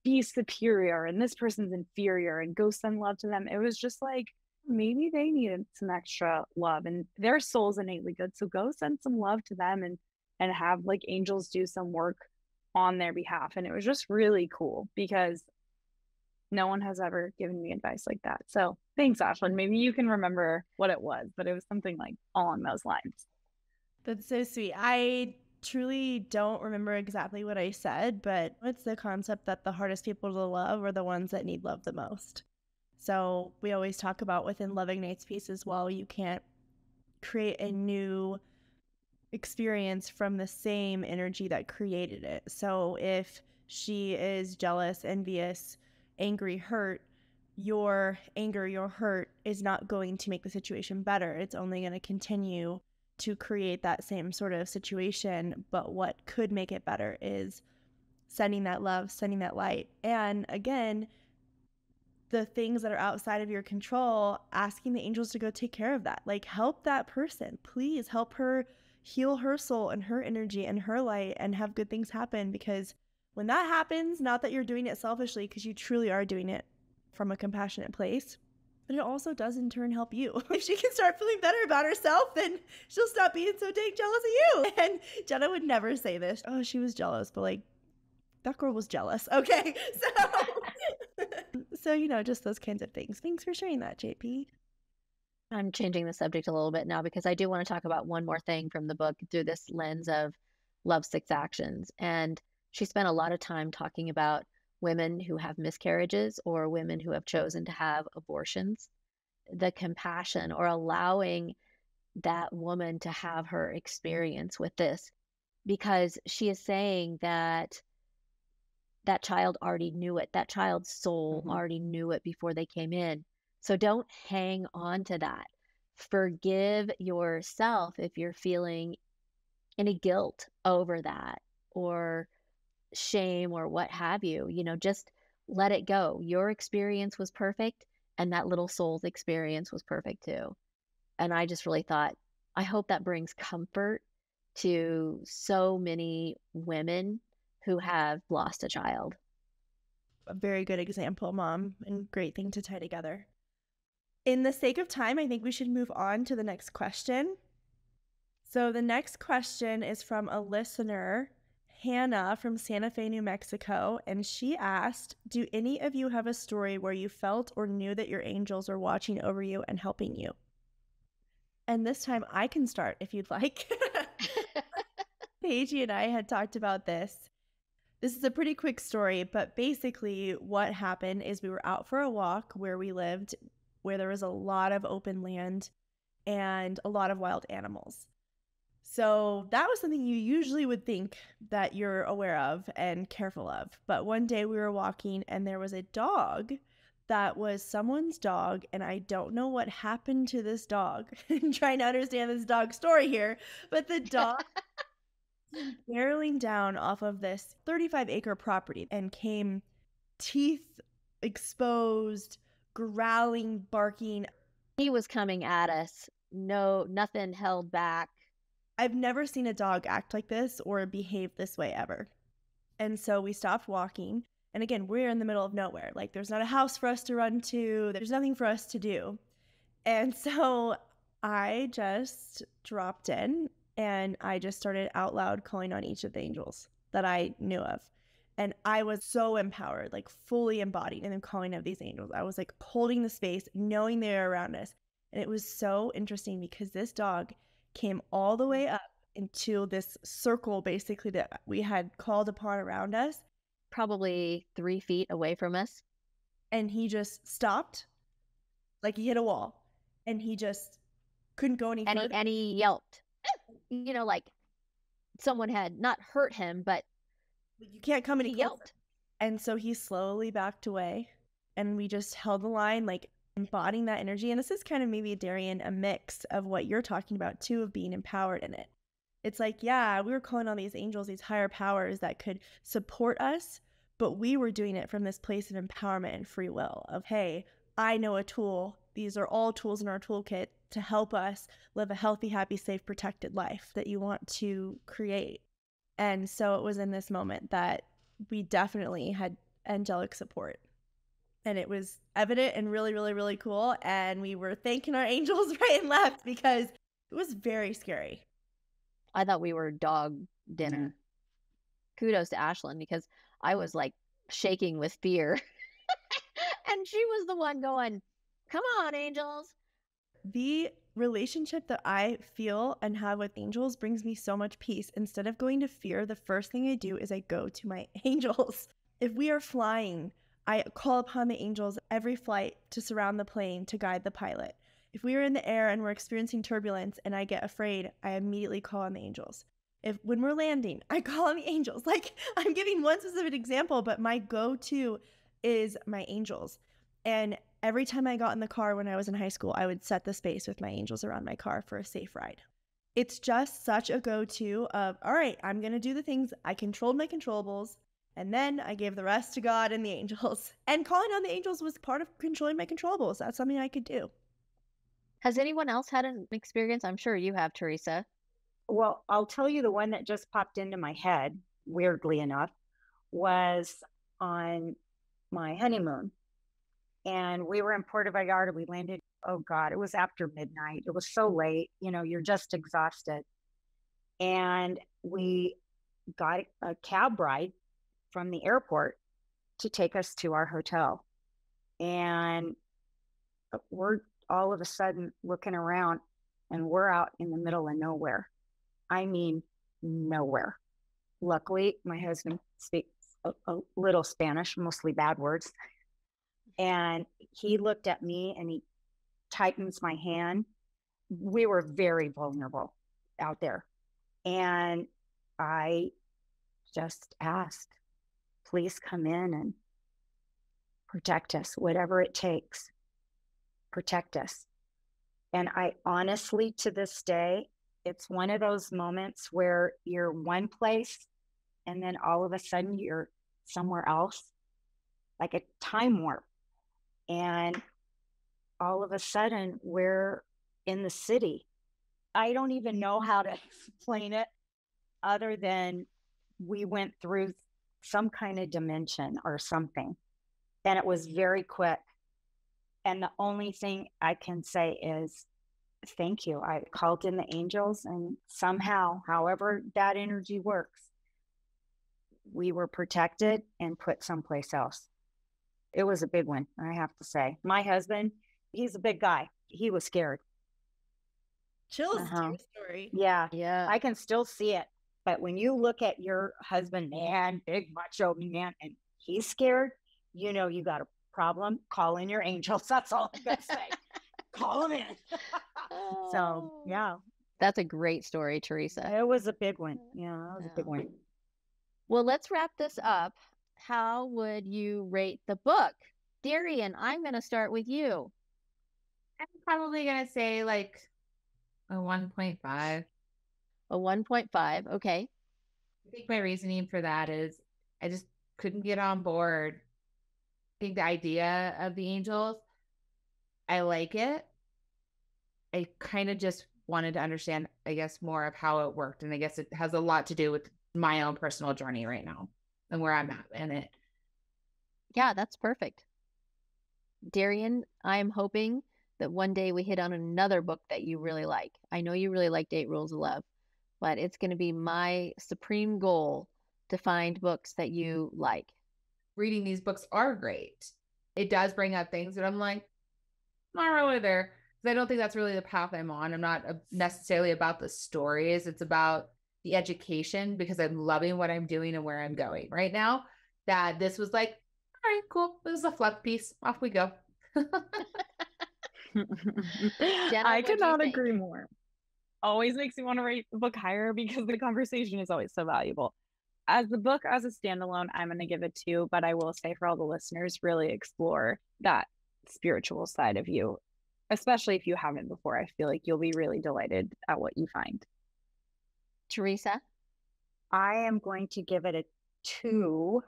be superior and this person's inferior and go send love to them. It was just like, maybe they needed some extra love and their soul's innately good. So go send some love to them and have like angels do some work on their behalf. And it was just really cool because no one has ever given me advice like that. So thanks, Ashlyn. Maybe you can remember what it was, but it was something like along those lines. That's so sweet. I truly don't remember exactly what I said, but it's the concept that the hardest people to love are the ones that need love the most. So we always talk about within Love Ignites Peace as well, you can't create a new experience from the same energy that created it. So if she is jealous, envious, angry, hurt, your anger, your hurt is not going to make the situation better. It's only going to continue to create that same sort of situation. But what could make it better is sending that love, sending that light. And again, the things that are outside of your control, asking the angels to go take care of that. Like, help that person. Please help her heal her soul and her energy and her light and have good things happen. Because when that happens, not that you're doing it selfishly, because you truly are doing it from a compassionate place, But it also does in turn help you. If she can start feeling better about herself, then she'll stop being so dang jealous of you. And Jenna would never say this. Oh, she was jealous, but like, that girl was jealous. Okay. So, just those kinds of things. Thanks for sharing that, JP. I'm changing the subject a little bit now because I do want to talk about one more thing from the book through this lens of Love, Six Actions. And she spent a lot of time talking about women who have miscarriages or women who have chosen to have abortions. The compassion or allowing that woman to have her experience with this, because she is saying that that child already knew it. That child's soul already knew it before they came in. So don't hang on to that. Forgive yourself if you're feeling any guilt over that or shame or what have you. Just let it go. Your experience was perfect, and that little soul's experience was perfect too. And I just really thought, I hope that brings comfort to so many women who have lost a child. A very good example, Mom, and great thing to tie together. In the sake of time, I think we should move on to the next question. So the next question is from a listener, Hannah from Santa Fe, New Mexico, and she asked, do any of you have a story where you felt or knew that your angels are watching over you and helping you? And this time I can start if you'd like. Paige and I had talked about this. This is a pretty quick story, but basically what happened is we were out for a walk where we lived, where there was a lot of open land and a lot of wild animals. So that was something you usually would think that you're aware of and careful of. But one day we were walking and there was a dog that was someone's dog, and I don't know what happened to this dog. I'm trying to understand this dog story here, but the dog barreling down off of this 35-acre property and came teeth exposed, growling, barking. He was coming at us. No, nothing held back. I've never seen a dog act like this or behave this way ever. And so we stopped walking. And again, we're in the middle of nowhere. Like, there's not a house for us to run to. There's nothing for us to do. And so I just dropped in and I just started out loud calling on each of the angels that I knew of. And I was so empowered, like fully embodied in the calling of these angels. I was like holding the space, knowing they were around us. And it was so interesting because this dog came all the way up into this circle basically that we had called upon around us. Probably 3 feet away from us. And he just stopped, like he hit a wall, and he just couldn't go any further. And he yelped, like someone had not hurt him, but you can't come any he closer. Yelped. And so he slowly backed away, and we just held the line, like embodying that energy. And this is kind of maybe, Darian, a mix of what you're talking about too, of being empowered in it. It's like, yeah, we were calling on these angels, these higher powers that could support us, but we were doing it from this place of empowerment and free will of, hey, I know a tool. These are all tools in our toolkit to help us live a healthy, happy, safe, protected life that you want to create. And so it was in this moment that we definitely had angelic support. And it was evident and really, really, really cool. And we were thanking our angels right and left because it was very scary. I thought we were dog dinner. Kudos to Ashlyn because I was like shaking with fear. And she was the one going, come on, angels. The relationship that I feel and have with angels brings me so much peace. Instead of going to fear, the first thing I do is I go to my angels. If we are flying, I call upon the angels every flight to surround the plane to guide the pilot. If we are in the air and we're experiencing turbulence and I get afraid, I immediately call on the angels. When we're landing, I call on the angels. Like, I'm giving one specific example, but my go-to is my angels. And every time I got in the car when I was in high school, I would set the space with my angels around my car for a safe ride. It's just such a go-to of, all right, I'm going to do the things. I controlled my controllables, and then I gave the rest to God and the angels. And calling on the angels was part of controlling my controllables. That's something I could do. Has anyone else had an experience? I'm sure you have, Teresa. Well, I'll tell you the one that just popped into my head, weirdly enough, was on my honeymoon. And we were in Puerto Vallarta. We landed, oh God, it was after midnight. It was so late. You're just exhausted. And we got a cab ride from the airport to take us to our hotel. And we're all of a sudden looking around, and we're out in the middle of nowhere. I mean, nowhere. Luckily, my husband speaks a little Spanish, mostly bad words. And he looked at me and he tightens my hand. We were very vulnerable out there. And I just asked, please come in and protect us, whatever it takes, protect us. And I honestly, to this day, it's one of those moments where you're one place and then all of a sudden you're somewhere else, like a time warp. And all of a sudden we're in the city. I don't even know how to explain it other than we went through some kind of dimension or something. And it was very quick. And the only thing I can say is thank you. I called in the angels, and somehow, however that energy works, we were protected and put someplace else. It was a big one, I have to say. My husband, he's a big guy. He was scared. Chills to your story. Yeah. Yeah. I can still see it. But when you look at your husband, man, big macho man, and he's scared, you got a problem. Call in your angels. That's all I'm going to say. Call them in. So, yeah. That's a great story, Teresa. It was a big one. Yeah, that was a big one. Well, let's wrap this up. How would you rate the book? Darian, I'm going to start with you. I'm probably going to say like a 1.5. A 1.5. Okay. I think my reasoning for that is I just couldn't get on board. I think the idea of the angels, I like it. I kind of just wanted to understand, I guess, more of how it worked. And I guess it has a lot to do with my own personal journey right now and where I'm at in it. Yeah, that's perfect. Darian, I'm hoping that one day we hit on another book that you really like. I know you really like 8 Rules of Love, but it's going to be my supreme goal to find books that you like. Reading these books are great. It does bring up things that I'm like, not really there. Because I don't think that's really the path I'm on. I'm not necessarily about the stories. It's about the education, because I'm loving what I'm doing and where I'm going right now. That this was like, all right, cool. This is a fluff piece. Off we go. Jenna, I what do could you not think? agree more. Always makes me want to rate the book higher because the conversation is always so valuable. As the book, as a standalone, I'm going to give it 2, but I will say for all the listeners, really explore that spiritual side of you, especially if you haven't before. I feel like you'll be really delighted at what you find. Teresa? I am going to give it a 2.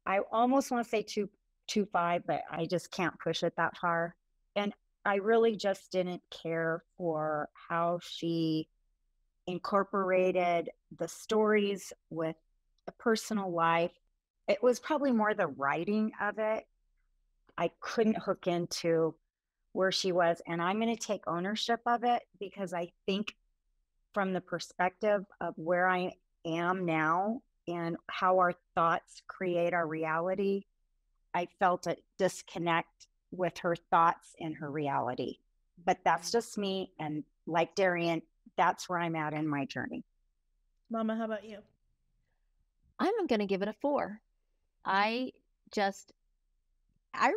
I almost want to say 2.5, but I just can't push it that far. And I really just didn't care for how she incorporated the stories with the personal life. It was probably more the writing of it. I couldn't hook into where she was, and I'm going to take ownership of it because I think from the perspective of where I am now and how our thoughts create our reality, I felt a disconnect with her thoughts and her reality. But that's just me. And like Darian, that's where I'm at in my journey. Mama, how about you? I'm going to give it a 4. I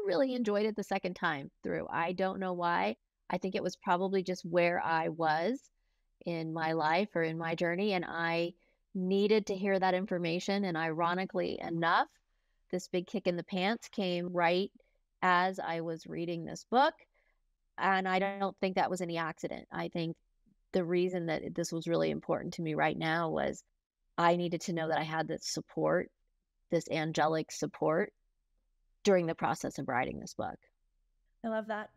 really enjoyed it the second time through. I don't know why. I think it was probably just where I was in my life or in my journey, and I needed to hear that information. And ironically enough, this big kick in the pants came right as I was reading this book. And I don't think that was any accident. I think the reason that this was really important to me right now was I needed to know that I had this support, this angelic support during the process of writing this book. I love that.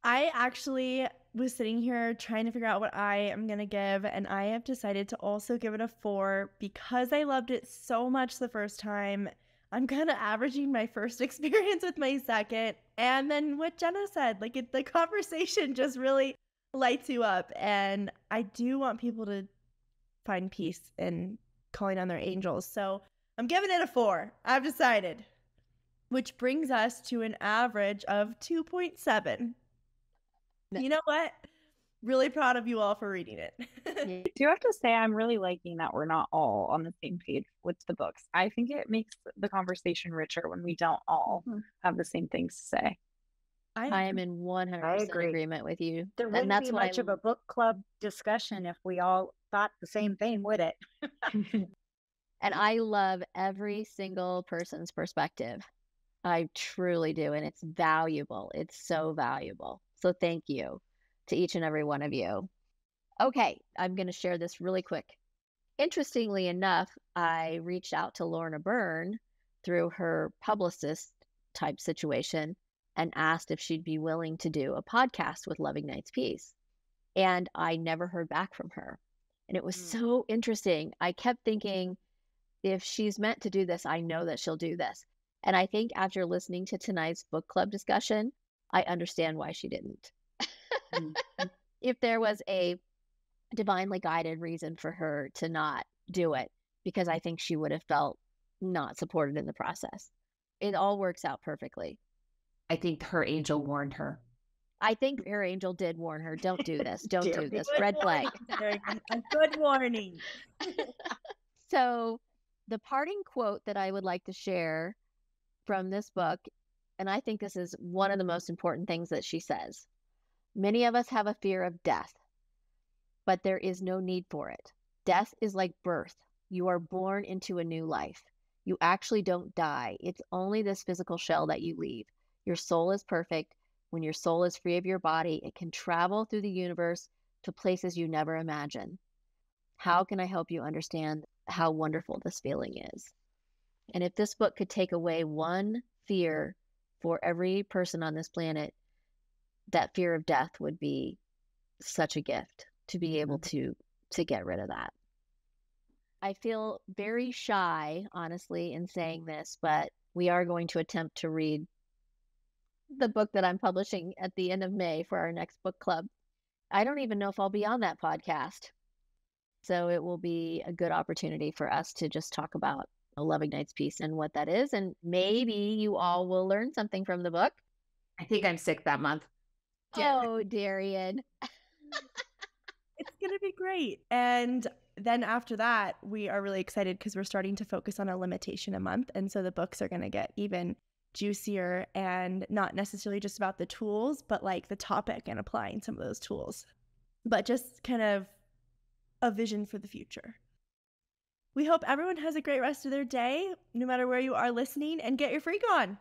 I actually was sitting here trying to figure out what I am going to give, and I have decided to also give it a 4 because I loved it so much the first time. I'm kind of averaging my first experience with my second. And then what Jenna said, like the conversation just really lights you up. And I do want people to find peace in calling on their angels. So I'm giving it a 4. I've decided. Which brings us to an average of 2.7. You know what? Really proud of you all for reading it. I do have to say, I'm really liking that we're not all on the same page with the books. I think it makes the conversation richer when we don't all have the same things to say. I am in 100% agreement with you. There wouldn't be much of a book club discussion if we all thought the same thing, would it? And I love every single person's perspective. I truly do. And it's valuable. It's so valuable. So thank you to each and every one of you. Okay, I'm going to share this really quick. Interestingly enough, I reached out to Lorna Byrne through her publicist type situation and asked if she'd be willing to do a podcast with Loving Nights Peace. And I never heard back from her. And it was so interesting. I kept thinking, if she's meant to do this, I know that she'll do this. And I think after listening to tonight's book club discussion, I understand why she didn't. If there was a divinely guided reason for her to not do it, because I think she would have felt not supported in the process. It all works out perfectly. I think her angel warned her. I think her angel did warn her, don't do this. Don't do this. Red flag. A good warning. So the parting quote that I would like to share from this book, and I think this is one of the most important things that she says. Many of us have a fear of death, but there is no need for it. Death is like birth. You are born into a new life. You actually don't die. It's only this physical shell that you leave. Your soul is perfect. When your soul is free of your body, it can travel through the universe to places you never imagined. How can I help you understand how wonderful this feeling is? And if this book could take away one fear for every person on this planet, that fear of death would be such a gift to be able to get rid of that. I feel very shy, honestly, in saying this, but we are going to attempt to read the book that I'm publishing at the end of May for our next book club. I don't even know if I'll be on that podcast. So it will be a good opportunity for us to just talk about a Loving Nights Peace and what that is. And maybe you all will learn something from the book. I think I'm sick that month. Oh, Darian. It's going to be great. And then after that, we are really excited because we're starting to focus on a limitation a month. And so the books are going to get even juicier and not necessarily just about the tools, but like the topic and applying some of those tools, but just kind of a vision for the future. We hope everyone has a great rest of their day, no matter where you are listening, and get your freak on.